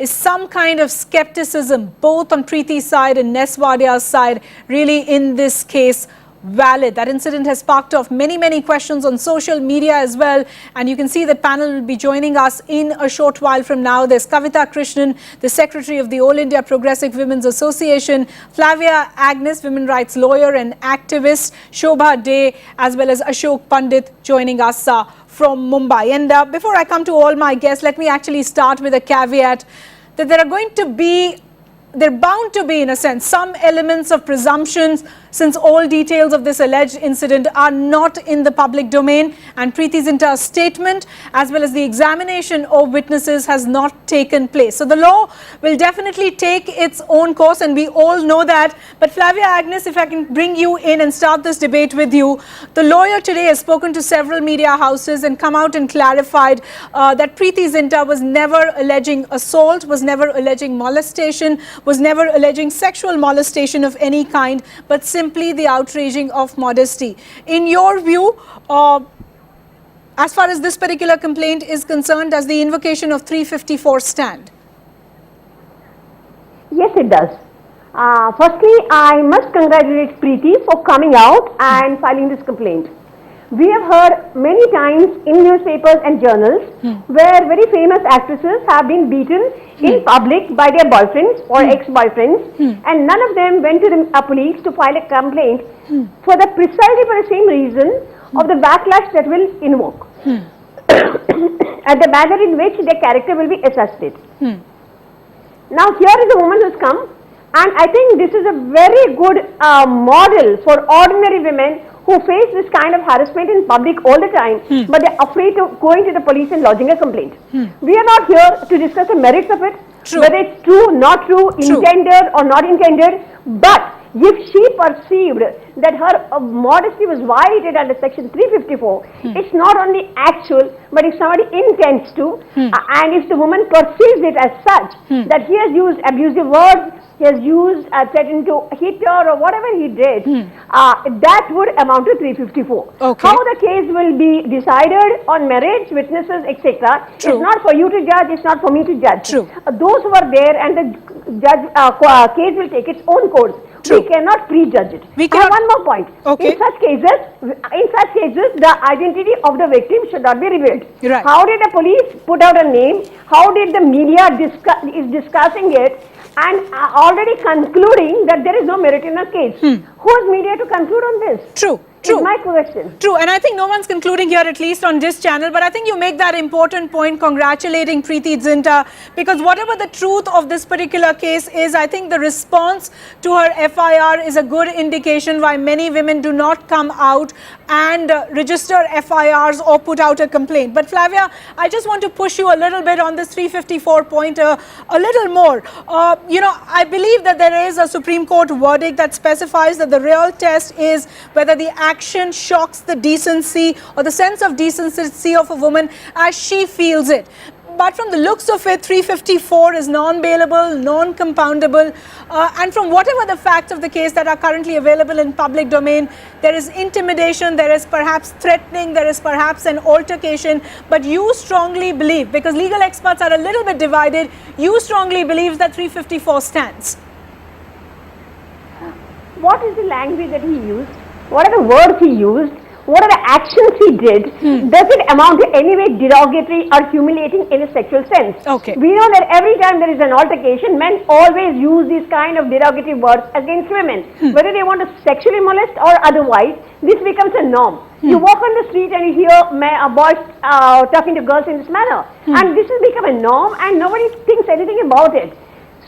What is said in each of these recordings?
is some kind of skepticism, both on Preeti's side and Neswadia's side, really in this case valid? That incident has sparked off many questions on social media as well, and you can see that panel will be joining us in a short while from now. There's Kavita Krishnan, the Secretary of the All India Progressive Women's Association, Flavia Agnes, women rights lawyer and activist, Shobha Day, as well as Ashok Pandit joining us from Mumbai. And before I come to all my guests, let me actually start with a caveat that there are bound to be, in a sense, some elements of presumptions, since all details of this alleged incident are not in the public domain, and Preeti's entire statement as well as the examination of witnesses has not taken place. So the law will definitely take its own course, and we all know that. But Flavia Agnes, if I can bring you in and start this debate with you, the lawyer today has spoken to several media houses and come out and clarified that Preity Zinta was never alleging assault, was never alleging molestation, was never alleging sexual molestation of any kind, but simply the outraging of modesty. In your view, as far as this particular complaint is concerned, does the invocation of 354 stand? Yes, it does. Firstly, I must congratulate Preity for coming out and filing this complaint. We have heard many times in newspapers and journals where very famous actresses have been beaten in public by their boyfriends or ex-boyfriends, and none of them went to the police to file a complaint precisely for the same reason of the backlash that will invoke and the manner in which their character will be assessed. Now here is a woman who has come, and I think this is a very good model for ordinary women who face this kind of harassment in public all the time, but they're afraid of going to the police and lodging a complaint. We are not here to discuss the merits of it, whether it's true, not true, intended or not intended, but if she perceived that her modesty was violated under section 354, it's not only actual, but if somebody intends to, and if the woman perceives it as such, that he has used abusive words, he has used threatened to hit her or whatever he did, that would amount to 354. Okay. How the case will be decided on marriage, witnesses, etc. It's not for you to judge, it's not for me to judge. Those who are there, and the judge case will take its own course. We cannot prejudge it. I have one more point. In such cases, the identity of the victim should not be revealed. How did the police put out a name? How did the media is discussing it and already concluding that there is no merit in a case? Who is media to conclude on this? True. Is my question. True, and I think no one's concluding here, at least on this channel, but I think you make that important point congratulating Preity Zinta, because whatever the truth of this particular case is, I think the response to her FIR is a good indication why many women do not come out and register FIRs or put out a complaint. But Flavia, I just want to push you a little bit on this 354 point a little more. You know, I believe that there is a Supreme Court verdict that specifies that the real test is whether the action shocks the decency or the sense of decency of a woman as she feels it. But from the looks of it, 354 is non-bailable, non-compoundable, and from whatever the facts of the case that are currently available in public domain, there is intimidation, there is perhaps threatening, there is perhaps an altercation, but you strongly believe, because legal experts are a little bit divided, you strongly believe that 354 stands. What is the language that he used? What are the words he used? What are the actions he did? Does it amount to any way derogatory or humiliating in a sexual sense? We know that every time there is an altercation, men always use these kind of derogatory words against women. Whether they want to sexually molest or otherwise, this becomes a norm. You walk on the street and you hear boys talking to girls in this manner. And this has become a norm and nobody thinks anything about it.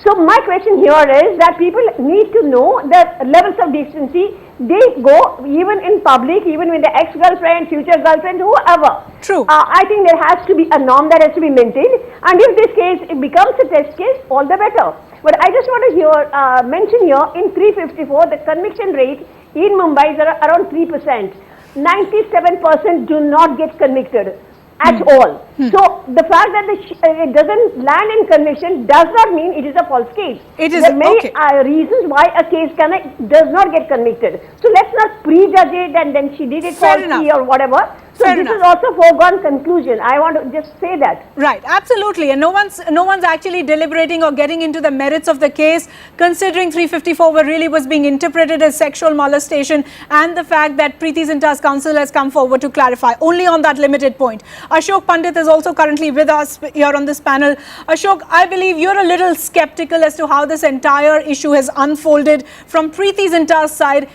So my question here is that people need to know the levels of decency. They go even in public, even with the ex-girlfriend, future girlfriend, whoever. I think there has to be a norm that has to be maintained, and if this case it becomes a test case, all the better. But I just want to mention here in 354 the conviction rate in Mumbai is around 3%. 97% do not get convicted at all. So the fact that it doesn't land in conviction does not mean it is a false case. There are many reasons why a case does not get convicted. So let's not prejudge it and then she did it falsely or whatever. So Fair this enough. is also foregone conclusion. I want to just say that. Right, absolutely, and no one's actually deliberating or getting into the merits of the case, considering 354 really was being interpreted as sexual molestation, and the fact that Preity Zinta's counsel has come forward to clarify only on that limited point. Ashok Pandit is also currently with us here on this panel. Ashok, I believe you're a little skeptical as to how this entire issue has unfolded from Preity Zinta's side,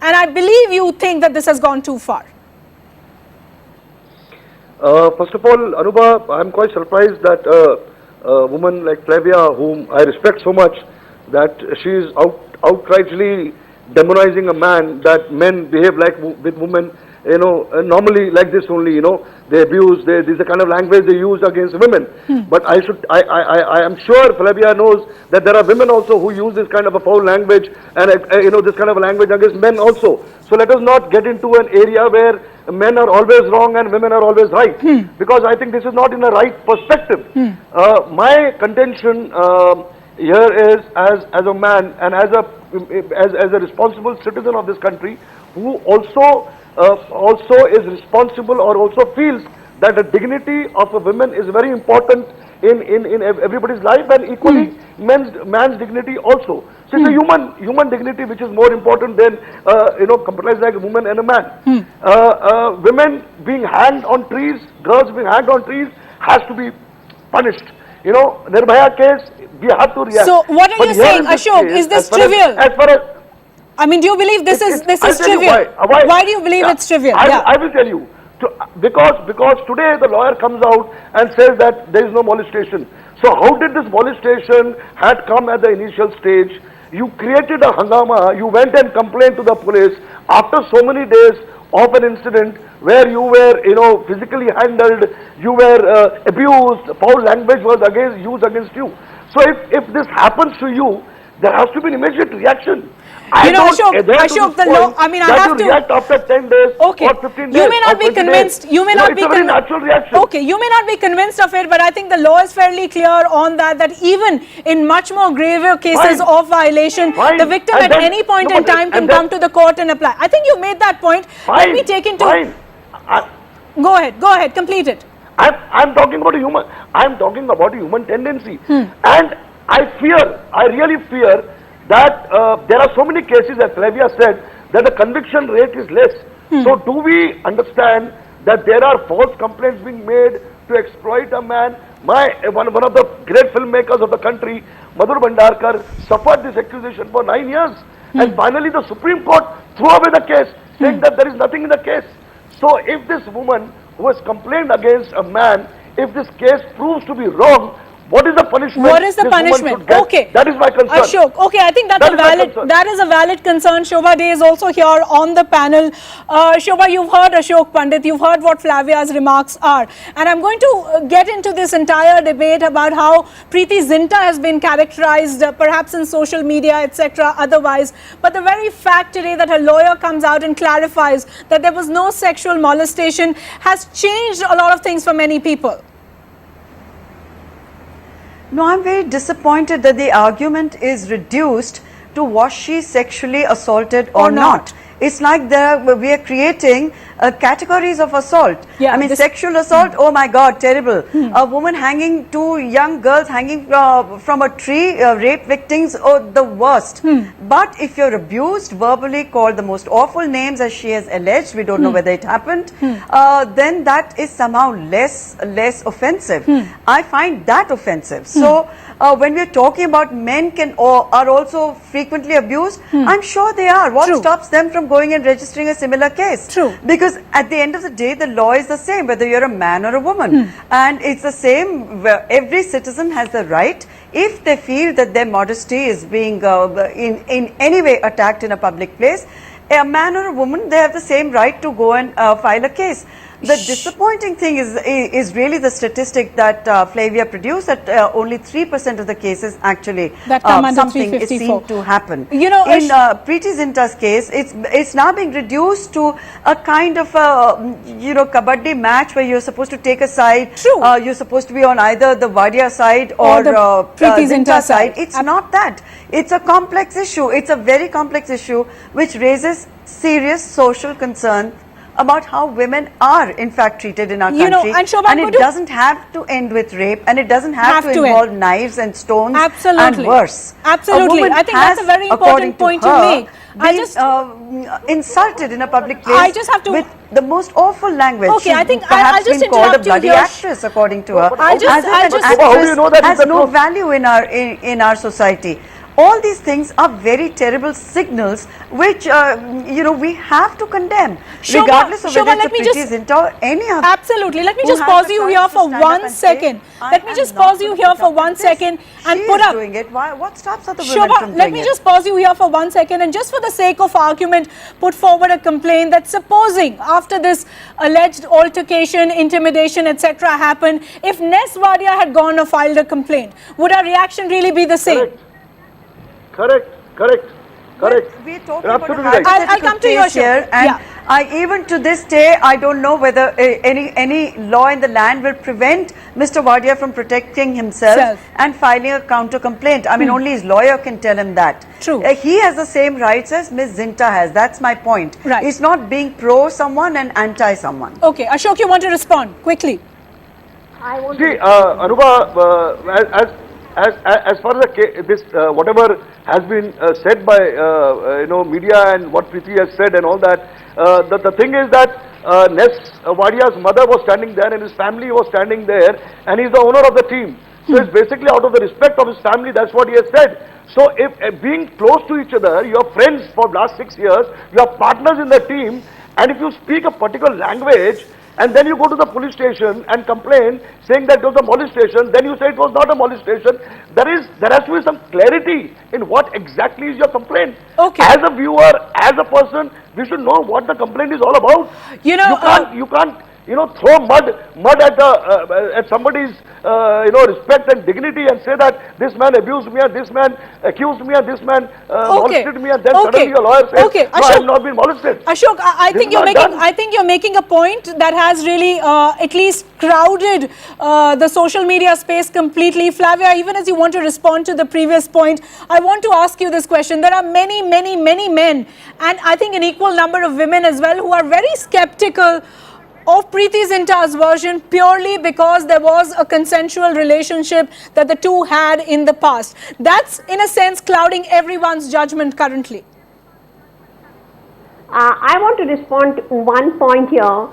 and I believe you think that this has gone too far. First of all, Anubha, I'm quite surprised that a woman like Flavia, whom I respect so much, that she is outrightly demonizing a man, that men behave like with women, normally like this only, they abuse, this is the kind of language they use against women. But I am sure Flavia knows that there are women also who use this kind of a foul language and, this kind of language against men also. So let us not get into an area where men are always wrong and women are always right, because I think this is not in the right perspective. My contention here is, as a man and as a responsible citizen of this country, who also is responsible or also feels that the dignity of a woman is very important in everybody's life, and equally man's dignity also. So it's a human dignity which is more important than comprised like a woman and a man. Women being hanged on trees, girls being hanged on trees has to be punished. Nirbhaya case, we have to react. So what are you saying, Ashok? Is this trivial? As far as I mean, do you believe this is trivial? Why do you believe it's trivial? I will tell you. Because today the lawyer comes out and says that there is no molestation. So how did this molestation had come at the initial stage? You created a hangama, you went and complained to the police after so many days of an incident where you were, physically handled, you were abused, foul language was used against you. So if this happens to you, there has to be an immediate reaction. Ashok, the law, I mean, I have to react after 10 days or 15 days. You may not be convinced. You may not be convinced. Natural reaction. Okay, you may not be convinced of it, but I think the law is fairly clear on that even in much more graver cases of violation, the victim at any point in time can come to the court and apply. I think you made that point. Let me take into. Go ahead, complete it. I'm talking about a human tendency, and I really fear that there are so many cases, as Flavia said, that the conviction rate is less. So do we understand that there are false complaints being made to exploit a man? One of the great filmmakers of the country, Madhur Bhandarkar, suffered this accusation for 9 years, and finally the Supreme Court threw away the case, saying that there is nothing in the case. So if this woman who has complained against a man, if this case proves to be wrong, what is the punishment? What is the punishment? Okay. That is my concern. Ashok, okay, I think that is a valid concern. Shobha Dey is also here on the panel. Shobha, you've heard Ashok Pandit, you've heard what Flavia's remarks are. And I'm going to get into this entire debate about how Preity Zinta has been characterized, perhaps in social media, etc., otherwise. But the very fact today that her lawyer comes out and clarifies that there was no sexual molestation has changed a lot of things for many people. No, I'm very disappointed that the argument is reduced to was she sexually assaulted or not. It's like we are creating categories of assault. Yeah, I mean, sexual assault, oh my God, terrible. A woman hanging, 2 young girls hanging from a tree, rape victims, oh, the worst. But if you're abused, verbally called the most awful names as she has alleged, we don't know whether it happened, then that is somehow less offensive. I find that offensive. So when we're talking about men are also frequently abused, I'm sure they are. What stops them from going and registering a similar case? True. Because at the end of the day, the law is the same, whether you're a man or a woman. And it's the same, every citizen has the right, if they feel that their modesty is being in any way attacked in a public place, a man or a woman, they have the same right to go and file a case. The disappointing thing is really the statistic that Flavia produced, that only 3% of the cases actually something is seen to happen. In Preity Zinta's case, it's now being reduced to a kind of kabaddi match where you're supposed to take a side. You're supposed to be on either the Wadia side or the Preity Zinta side. It's not that. It's a complex issue. It's a very complex issue which raises serious social concern about how women are in fact treated in our You know, country. and Shobha, it doesn't have to end with rape, and it doesn't have to end. involve knives and stones Absolutely. and worse. Absolutely. A woman I think that's a very important point to make. I just insulted in a public place I just have to with the most awful language. Okay, I think perhaps I'll just been called a interrupt you bloody here. actress, according to her. I'll just- As if I'll an just- actress How do you know that has is the no truth? value in our society. All these things are very terrible signals which we have to condemn, Shobha, regardless of Shobha, whether let it's a me just- Preity Zinta or any other. Absolutely. Let me who just has pause the you courage here to for stand up 1 and say, second. "I Let me am just not pause you going to here put for up 1 with this." second and She put is up. doing it. What stops other women from Shobha, doing let me it? just pause you here for 1 second and just for the sake of argument, put forward a complaint that supposing after this alleged altercation, intimidation, etc. happened, if Ness Wadia had gone or filed a complaint, would our reaction really be the same? Correct. We're talking You're about a absolutely right. hypothetical I'll come to your case here, and Yeah. even to this day, I don't know whether any law in the land will prevent Mr. Wadia from protecting himself and filing a counter complaint. I mean, only his lawyer can tell him that. True. He has the same rights as Ms. Zinta has. That's my point. Right. It's not being pro someone and anti someone. Okay, Ashok, you want to respond quickly? I want See, to Anuba, as far as this whatever has been said by media and what Preity has said and all that, the thing is that Ness Wadia's mother was standing there and his family was standing there, and he's the owner of the team. So it's basically out of the respect of his family. That's what he has said. So if being close to each other, you are friends for last 6 years, you are partners in the team, and if you speak a particular language, and then you go to the police station and complain saying that it was a molestation, then you say it was not a molestation. There has to be some clarity in what exactly is your complaint. Okay. As a viewer, as a person, we should know what the complaint is all about. You know, you can't throw mud at somebody's respect and dignity and say that this man abused me and this man accused me and this man molested me, and then suddenly a lawyer says, Okay. no, I have not been molested. Ashok, I This think is not done. I think you're making a point that has really at least crowded the social media space completely. Flavia, even as you want to respond to the previous point, I want to ask you this question. There are many men, and I think an equal number of women as well, who are very skeptical of Preity Zinta's version purely because there was a consensual relationship that the two had in the past. That's in a sense clouding everyone's judgment currently. I want to respond to one point here.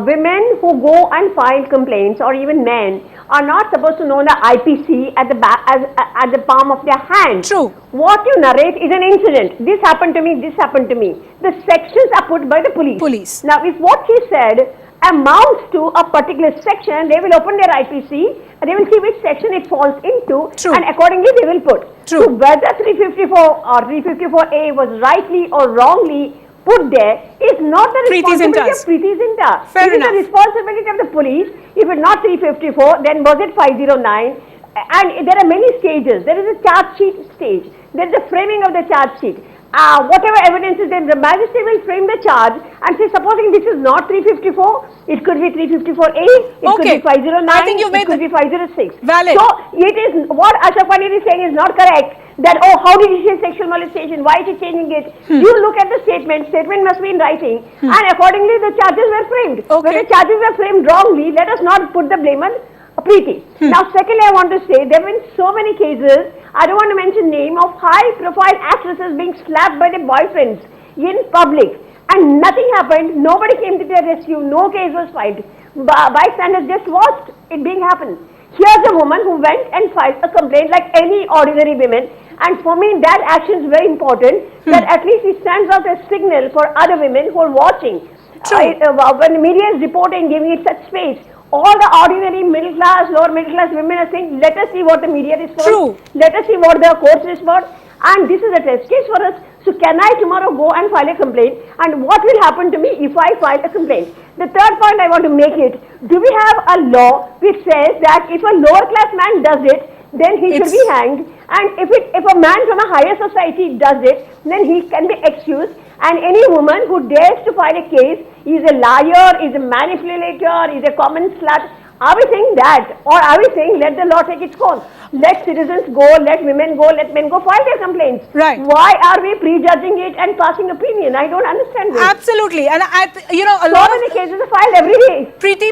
Women who go and file complaints, or even men, are not supposed to know the IPC at the palm of their hand. True. What you narrate is an incident. This happened to me, this happened to me. The sections are put by the police. Now, if what she said amounts to a particular section, they will open their IPC and they will see which section it falls into. True. And accordingly they will put. True. So whether 354 or 354A was rightly or wrongly put there is not the Preity responsibility Zinta's. of Preity Zinta. Fair It is enough. the responsibility of the police. If it's not 354, then was it 509? And there are many stages. There is a charge sheet stage. There is the framing of the charge sheet. Whatever evidence is there, the magistrate will frame the charge and say, supposing this is not 354, it could be 354A, it could be 509, I think you've made it could be 506. Valid. So, it is, what Ashok Pandit is saying is not correct, that, oh, how did he say sexual molestation, why is he changing it? You look at the statement must be in writing, and accordingly the charges were framed. When the charges were framed wrongly, let us not put the blame on Preity. Now, secondly, I want to say there have been so many cases, I don't want to mention name, of high-profile actresses being slapped by their boyfriends in public, and nothing happened. Nobody came to their rescue. No case was filed. Bystanders just watched it being happen. Here's a woman who went and filed a complaint like any ordinary woman, and for me that action is very important. That at least it stands out as signal for other women who are watching. When the media is reporting, giving it such space, all the ordinary middle class, lower middle class women are saying, let us see what the media responds, let us see what the courts respond, and this is a test case for us. So can I tomorrow go and file a complaint, and what will happen to me if I file a complaint? The third point I want to make it, do we have a law which says that if a lower class man does it, then he should be hanged, and if a man from a higher society does it, then he can be excused, and any woman who dares to file a case is a liar, is a manipulator, is a common slut. Are we saying that, or are we saying let the law take its course? Let citizens go, let women go, let men go file their complaints. Right. Why are we prejudging it and passing opinion? I don't understand this. Absolutely. And a So lot many of cases are filed every day. Preity,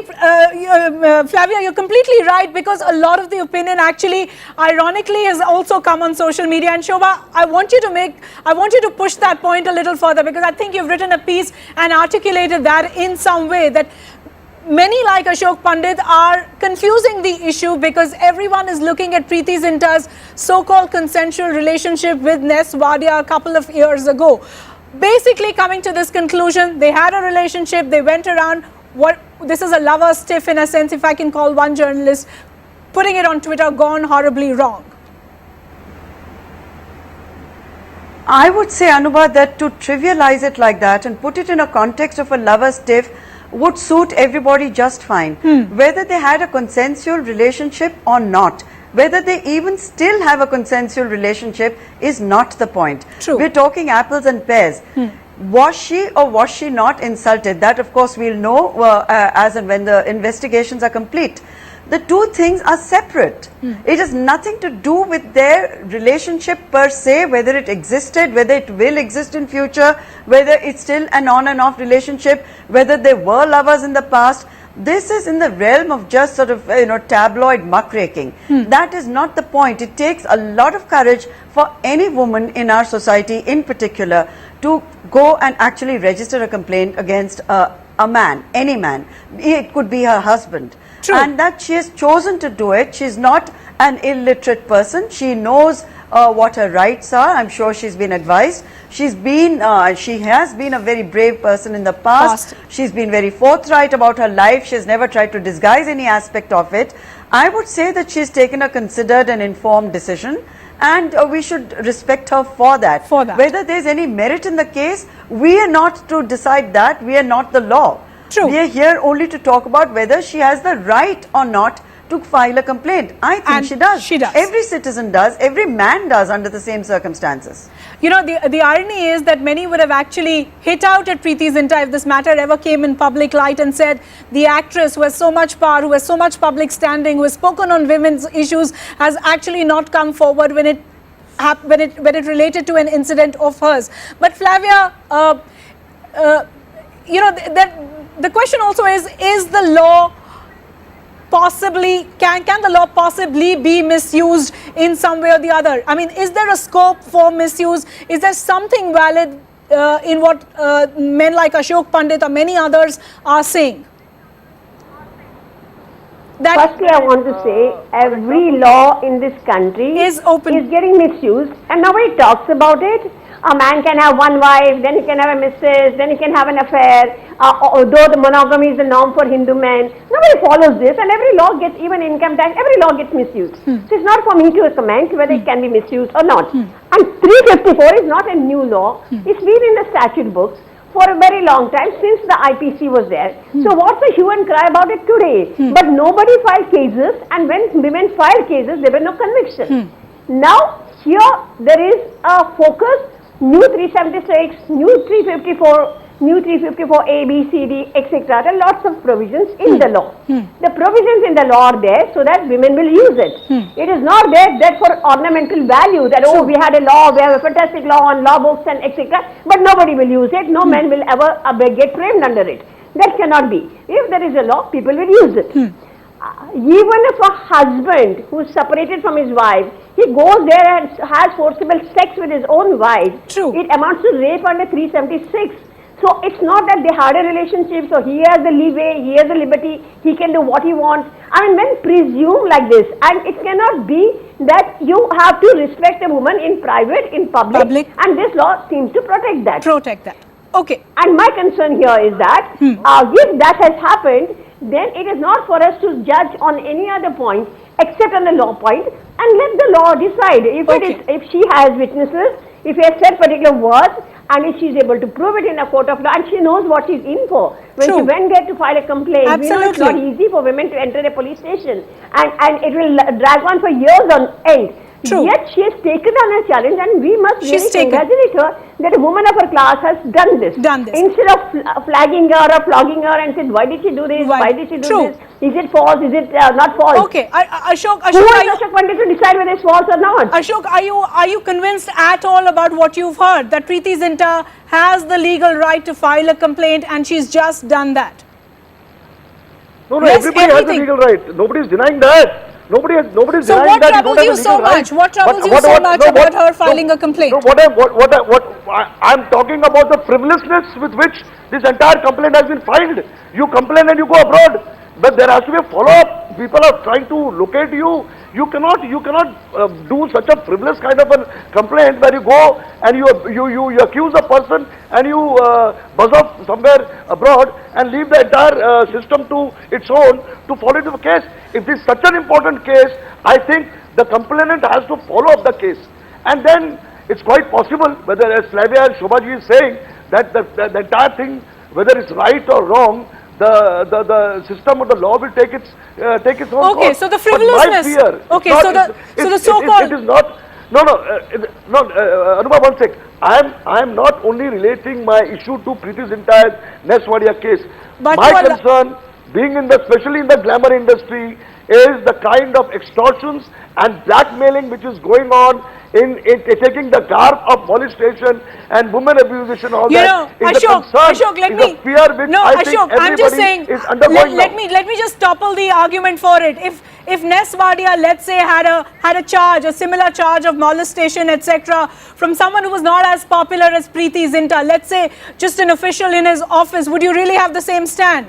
Flavia, you're completely right, because a lot of the opinion actually, ironically, has also come on social media. And Shobha, I want you to push that point a little further, because I think you've written a piece and articulated that in some way, that many like Ashok Pandit are confusing the issue, because everyone is looking at Preity Zinta's so-called consensual relationship with Ness Wadia a couple of years ago. Basically coming to this conclusion, they had a relationship, they went around, this is a lover's tiff in a sense, if I can call one journalist, putting it on Twitter, gone horribly wrong. I would say, Anubha, that to trivialize it like that and put it in a context of a lover's tiff would suit everybody just fine. Whether they had a consensual relationship or not, whether they even still have a consensual relationship is not the point. True. We're talking apples and pears. Was she or was she not insulted? That, of course, we'll know as and when the investigations are complete. The two things are separate. It has nothing to do with their relationship per se, whether it existed, whether it will exist in future, whether it's still an on and off relationship, whether they were lovers in the past. This is in the realm of just sort of, tabloid muckraking. That is not the point. It takes a lot of courage for any woman in our society in particular to go and actually register a complaint against a man, any man. It could be her husband. True. And that she has chosen to do it. She's not an illiterate person. She knows what her rights are. I'm sure she's been advised. She has been a very brave person in the past. She's been very forthright about her life. She has never tried to disguise any aspect of it. I would say that she's taken a considered and informed decision, and we should respect her for that. Whether there's any merit in the case, we are not to decide that. We are not the law. True. We are here only to talk about whether she has the right or not to file a complaint. I think she does. She does. Every citizen does. Every man does under the same circumstances. The irony is that many would have actually hit out at Preity Zinta if this matter ever came in public light and said the actress who has so much power, who has so much public standing, who has spoken on women's issues, has actually not come forward when it related to an incident of hers. But Flavia, the question also is the law possibly, can the law possibly be misused in some way or the other? I mean, is there a scope for misuse? Is there something valid in what men like Ashok Pandit or many others are saying? Firstly, I want to say every law in this country is getting misused, and nobody talks about it. A man can have one wife, then he can have a missus, then he can have an affair, although the monogamy is the norm for Hindu men. Nobody follows this, and every law gets, even income tax, every law gets misused. So it's not for me to comment whether it can be misused or not. And 354 is not a new law. It's been in the statute books for a very long time, since the IPC was there. So what's the hue and cry about it today? But nobody filed cases, and when women filed cases, there were no conviction. Now, here there is a focus. New 376, new 354, new 354A, B, C, D, etc. There are lots of provisions in the law. The provisions in the law are there so that women will use it. It is not there for ornamental value that, oh, we had a law, we have a fantastic law on law books and etc. But nobody will use it. No man will ever get framed under it. That cannot be. If there is a law, people will use it. Even if a husband who is separated from his wife, he goes there and has forcible sex with his own wife, it amounts to rape under 376. So it's not that they had a relationship, so he has the leeway, he has the liberty, he can do what he wants. I mean, men presume like this, and it cannot be that you have to respect a woman in private, in public. And this law seems to protect that. Okay. And my concern here is that if that has happened, then it is not for us to judge on any other point except on the law point, and let the law decide. If she has witnesses, if he has said particular words, and if she is able to prove it in a court of law, and she knows what she is in for. When she went there to file a complaint, we know it's not easy for women to enter a police station, and it will drag on for years on end. True. Yet she has taken on a challenge, and we must really congratulate her that a woman of her class has done this. Instead of flagging her or flogging her and said, why did she do this? Why did she do this? Is it false? Is it not false? Okay, Ashok, who is Ashok Pandit to decide whether it's false or not? Ashok, are you convinced at all about what you've heard, that Preity Zinta has the legal right to file a complaint and she's just done that? No, everybody has the legal right. Nobody is denying that. Nobody is denying that. So what troubles you so much? What troubles you so much about her filing a complaint? No, I'm talking about the frivolousness with which this entire complaint has been filed. You complain and you go abroad, but there has to be a follow-up. People are trying to locate you. You cannot do such a frivolous kind of a complaint where you go and you accuse a person and you buzz off somewhere abroad and leave the entire system to its own to follow the case. If this is such an important case, I think the complainant has to follow up the case. And then it's quite possible, whether as Slavia and Shobhaji is saying, that the entire thing, whether it's right or wrong, the system or the law will take its own course. Okay, so the frivolousness. So the so-called. It is not. No, Anubha, one sec. I am not only relating my issue to Preity Zinta's Neswadia case. But my concern, being especially in the glamour industry, is the kind of extortions and blackmailing which is going on in taking the garb of molestation and women abuse and all that. Ashok, let me. Fear which I think everybody is undergoing let me just topple the argument for it. If Neswadia, let's say, had a similar charge of molestation, etc., from someone who was not as popular as Preity Zinta, let's say just an official in his office, would you really have the same stand?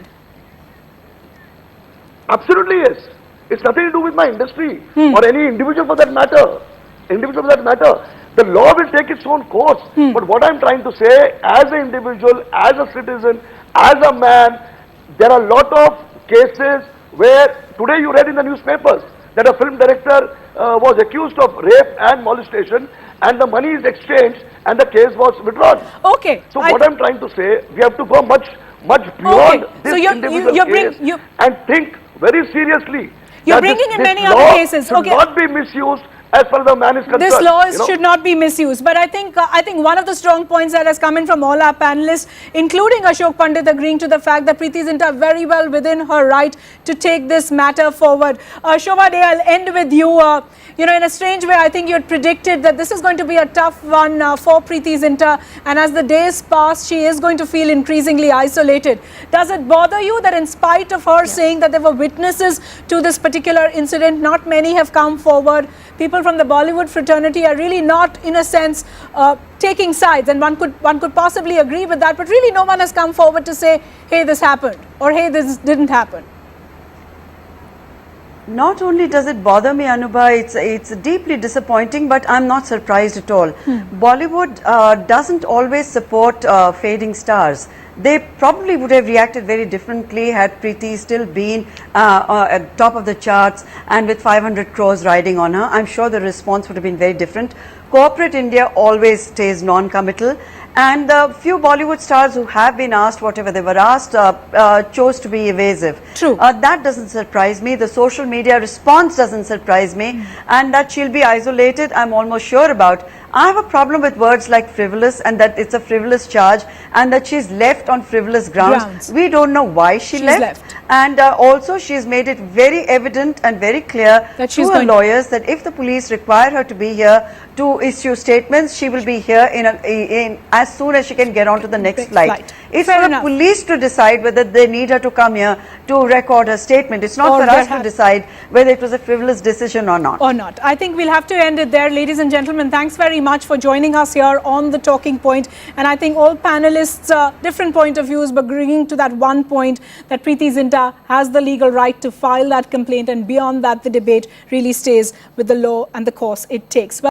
Absolutely yes. It's nothing to do with my industry or any individual for that matter. The law will take its own course. But what I'm trying to say, as an individual, as a citizen, as a man, there are a lot of cases where today you read in the newspapers that a film director was accused of rape and molestation, and the money is exchanged and the case was withdrawn. Okay. So what I'm trying to say, we have to go much beyond this individual case and think very seriously. You're bringing in many other cases. Should not be misused as far as the man is concerned. This law should not be misused. But I think one of the strong points that has come in from all our panelists, including Ashok Pandit, agreeing to the fact that Preity Zinta very well within her right to take this matter forward. Shobha Dey, I'll end with you. In a strange way, I think you had predicted that this is going to be a tough one for Preity Zinta, and as the days pass, she is going to feel increasingly isolated. Does it bother you that in spite of her saying that there were witnesses to this particular incident, not many have come forward? People from the Bollywood fraternity are really not, in a sense, taking sides, and one could possibly agree with that, but really no one has come forward to say, hey, this happened, or hey, this didn't happen. Not only does it bother me, Anubha, it's deeply disappointing, but I'm not surprised at all. Bollywood doesn't always support fading stars. They probably would have reacted very differently had Preity still been at top of the charts and with 500 crores riding on her. I'm sure the response would have been very different. Corporate India always stays non-committal, and the few Bollywood stars who have been asked whatever they were asked chose to be evasive. True. That doesn't surprise me. The social media response doesn't surprise me, and that she'll be isolated, I'm almost sure about. I have a problem with words like frivolous, and that it's a frivolous charge, and that she's left on frivolous grounds. We don't know why she's left. And also she's made it very evident and very clear that to her lawyers that if the police require her to be here to issue statements, she will be here in as soon as she can get on to the next flight. It's for the police to decide whether they need her to come here to record her statement. It's not for us to decide whether it was a frivolous decision or not. I think we'll have to end it there. Ladies and gentlemen, thanks very much for joining us here on The Talking Point. And I think all panelists, different point of views, but agreeing to that one point that Preity Zinta has the legal right to file that complaint, and beyond that the debate really stays with the law and the course it takes.